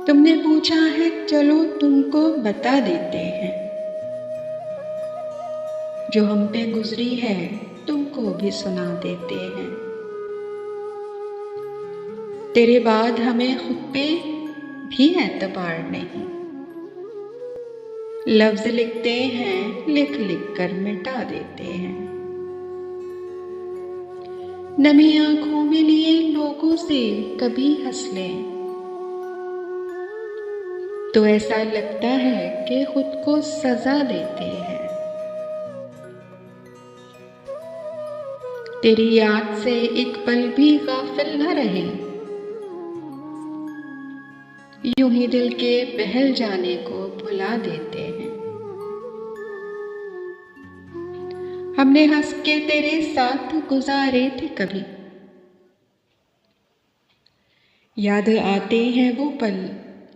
तुमने पूछा है, चलो तुमको बता देते हैं। जो हम पे गुजरी है तुमको भी सुना देते हैं। तेरे बाद हमें खुद पे भी एतबार नहीं। लफ्ज लिखते हैं, लिख लिख कर मिटा देते हैं। नमी आंखों में लिए लोगों से कभी हंस लें तो ऐसा लगता है कि खुद को सजा देते हैं। तेरी याद से एक पल भी गाफिल न रहे, यूं ही दिल के बहल जाने को भुला देते हैं। हमने हंस के तेरे साथ गुजारे थे कभी, याद आते हैं वो पल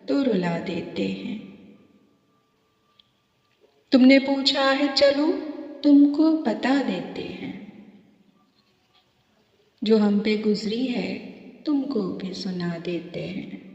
तो रुला देते हैं। तुमने पूछा है, चलो तुमको बता देते हैं। जो हम पे गुजरी है तुमको भी सुना देते हैं।